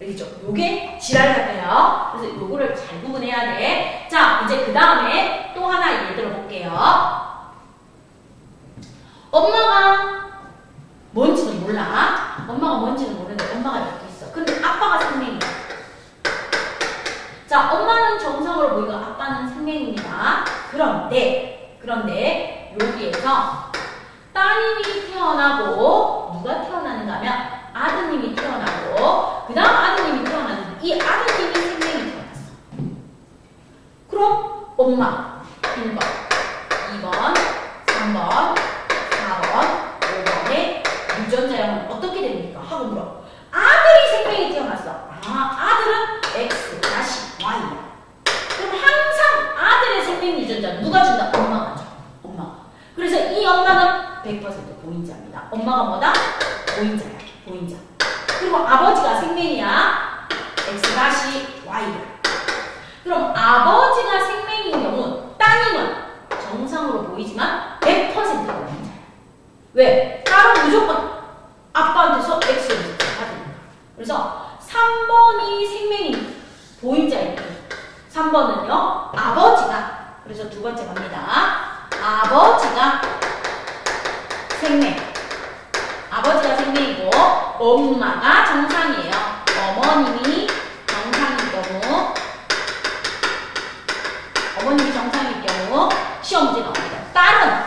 A: 알겠죠? 요게 지랄 같아요. 그래서 요거를 잘 구분해야 돼. 자, 이제 그 다음에 또 하나 예를 들어볼게요. 엄마가 뭔지는 몰라. 엄마가 뭔지는 모르는데 엄마가 이렇게 있어. 근데 아빠가 생명이야. 자, 엄마는 정상으로 보이고 아빠는 생명입니다. 그런데 여기에서 따님이 태어나고 누가 태어나는가 하면 아드님이 태어나고 그 다음 아드님이 태어났는데 이 아드님이 생명이 태어났어. 그럼 엄마 1번, 2번, 3번, 4번, 5번의 유전자형은 어떻게 됩니까? 하고 물어. 아들이 생명이 태어났어. 아들은 X 다시 Y야. 그럼 항상 아들의 생명 유전자는 누가 준다? 엄마가 줘. 엄마가. 그래서 이 엄마는 100% 보임자입니다. 엄마가 뭐다? 보임자야. 보임자. 그리고 아버지가 생명이야. X-Y다. 그럼 아버지가 생명인 경우 따님은 정상으로 보이지만 100% 보인자야. 왜? 딸은 무조건 아빠한테서 X를 받으니까. 그래서 3번이 생명인 보인자입니다. 3번은요, 아버지가, 그래서 두 번째 갑니다. 아버지가 생명. 아버지가 생명이고, 엄마가 정상이에요. 어머님이 정상일 경우, 어머님이 정상일 경우, 시험 문제 나옵니다. 딸은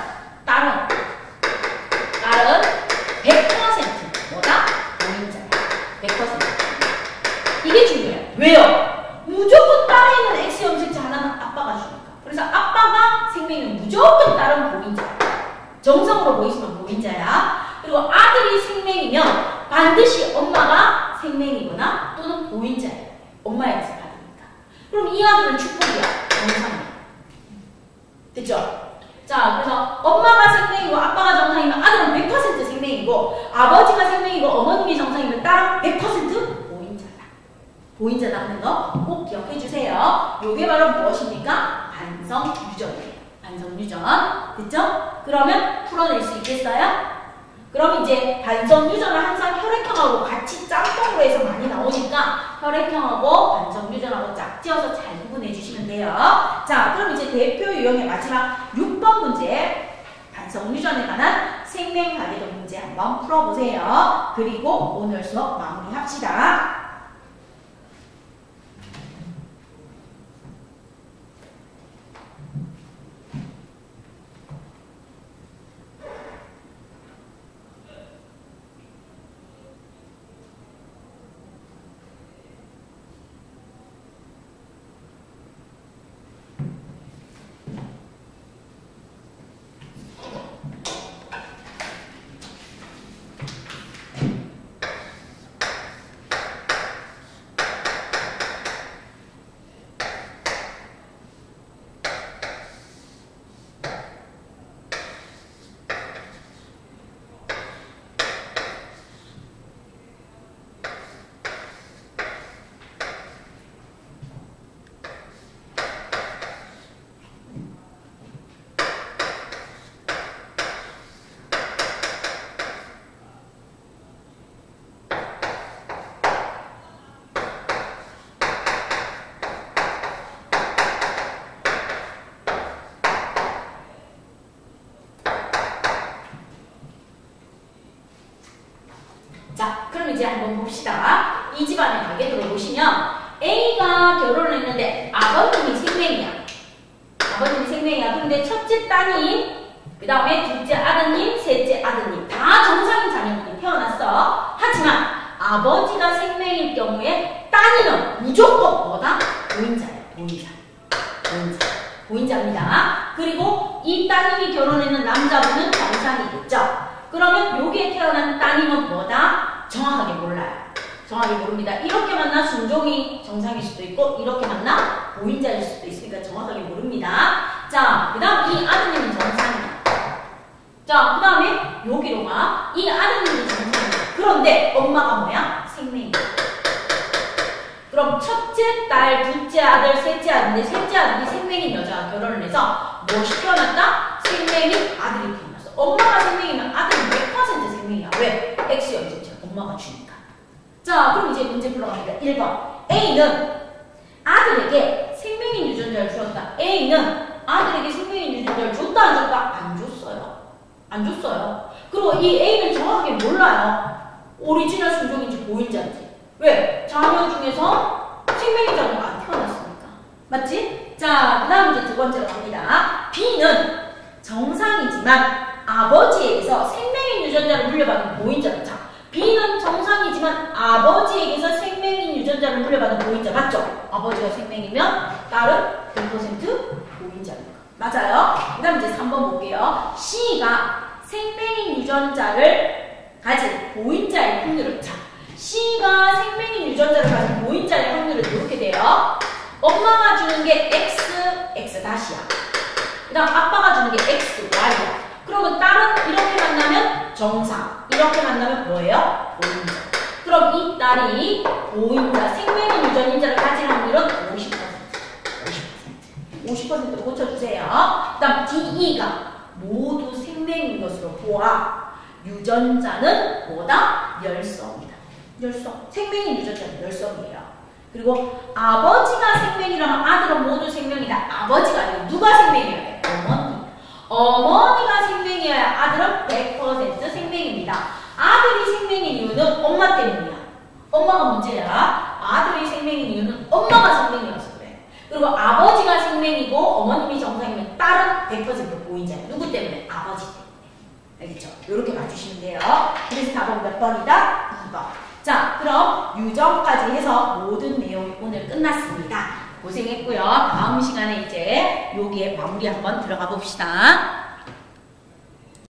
A: 100% 뭐다? 보인자야. 100%. 이게 중요해요. 왜요? 무조건 딸에 있는 X 염색체 하나는 아빠가 주니까. 그래서 아빠가 생명이면 무조건 딸은 보인자야. 정상으로 보이지만 보인자야. 그리고 아들이 생명이면 반드시 엄마가 생명이거나 또는 보인자예요. 엄마의 X 받으니까. 그럼 이 아들은 축복이야. 정상이야. 됐죠? 자, 그래서 엄마가 생명이고 아빠가 정상이면 아들은 100% 생명이고 아버지가 생명이고 어머님이 정상이면 딸은 100% 보인자다. 보인자라는 거 꼭 기억해 주세요. 요게 바로 무엇입니까? 반성유전이에요. 반성유전. 됐죠? 그러면 풀어낼 수 있겠어요? 그럼 이제 반성유전을 항상 혈액형하고 같이 짬뽕으로 해서 많이 나오니까 혈액형하고 반성유전하고 짝지어서 잘 구분해 주시면 돼요. 자, 그럼 이제 대표 유형의 마지막 6번 문제, 반성유전에 관한 생명가계도 문제 한번 풀어보세요. 그리고 오늘 수업 마무리합시다. 자, 그럼 이제 한번 봅시다. 이 집안의 가계도를 보시면 A가 결혼을 했는데 아버님이 생명이야. 아버님이 생명이야. 그런데 첫째 따님, 그 다음에 둘째 아드님, 셋째 아드님 다 정상인 자녀분이 태어났어. 하지만 아버지가 생명일 경우에 따님은 무조건 뭐다? 보인자야. 보인자입니다. 그리고 이 따님이 결혼했는 남자분은 정상이겠죠. 그러면 여기에 태어난 따님은 뭐다? 정확하게 몰라요. 정확하게 모릅니다. 이렇게 만나 순종이 정상일 수도 있고 이렇게 만나 보인자일 수도 있으니까 정확하게 모릅니다. 자, 그 다음 이 아드님은 정상이다. 자, 그 다음에 여기로 가. 이 아드님은 정상이다. 그런데 엄마가 뭐야? 생명이다. 그럼 첫째 딸, 둘째 아들, 셋째 아들인데 셋째 아들이 생명인 여자가 결혼을 해서 무엇이 태어났다? 생명인 아들이 태어났어. 엄마가 생명이면 아들은 100% 생명이야. 왜? X 염색체 엄마가 주니까. 자, 그럼 이제 문제 풀어갑니다. 1번. A는 아들에게 생명인 유전자를 주었다. A는 아들에게 생명인 유전자를 줬다 안 줬다? 안 줬어요. 안 줬어요. 그리고 이 A는 정확하게 몰라요. 오리지널 순종인지 보인자인지. 왜? 자녀 중에서 생명인 자녀가 안 태어났으니까. 맞지? 자, 그 다음 이제 두 번째로 갑니다. B는 정상이지만 아버지에게서 생명인 유전자를 물려받은 보인자다. 자, B는 정상이지만 아버지에게서 생명인 유전자를 물려받은 보인자 맞죠? 아버지가 생명이면 딸은 100% 보인자입니다. 맞아요? 그 다음 이제 3번 볼게요. C가 생명인 유전자를 가진 보인자의 확률을. 자, C가 생명인 유전자를 가진 보인자의 확률은 이렇게 돼요. 엄마가 주는 게 X 다시야. 그 다음 아빠가 주는 게 X, Y야. 그러면 딸은 이렇게 만나면 정상, 이렇게 만나면 뭐예요? 보인자. 그럼 이 딸이 보인자, 생명인 유전자 유전인자를 가질 확률은 50%. 50%로 고쳐주세요. 그 다음 DE가 모두 생명인 것으로 보아 유전자는 뭐다? 열성이다. 열성. 생명인 유전자는 열성이에요. 그리고 아버지가 생명이라면 아들은 모두 생명이다. 아버지가 아니고 누가 생명이어야 돼? 어머니. 어머니가 생명이어야 아들은 100% 생명입니다. 아들이 생명인 이유는 엄마 때문이야. 엄마가 문제야. 아들이 생명인 이유는 엄마가 생명이어서 그래. 그리고 아버지가 생명이고 어머님이 정상이면 딸은 100% 보이잖아요. 누구 때문에? 아버지 때문에. 알겠죠? 이렇게 봐주시면 돼요. 그래서 답은 몇 번이다? 2번. 자, 그럼 유전까지 해서 모든 내용이 오늘 끝났습니다. 고생했고요. 다음 시간에 이제 여기에 마무리 한번 들어가 봅시다.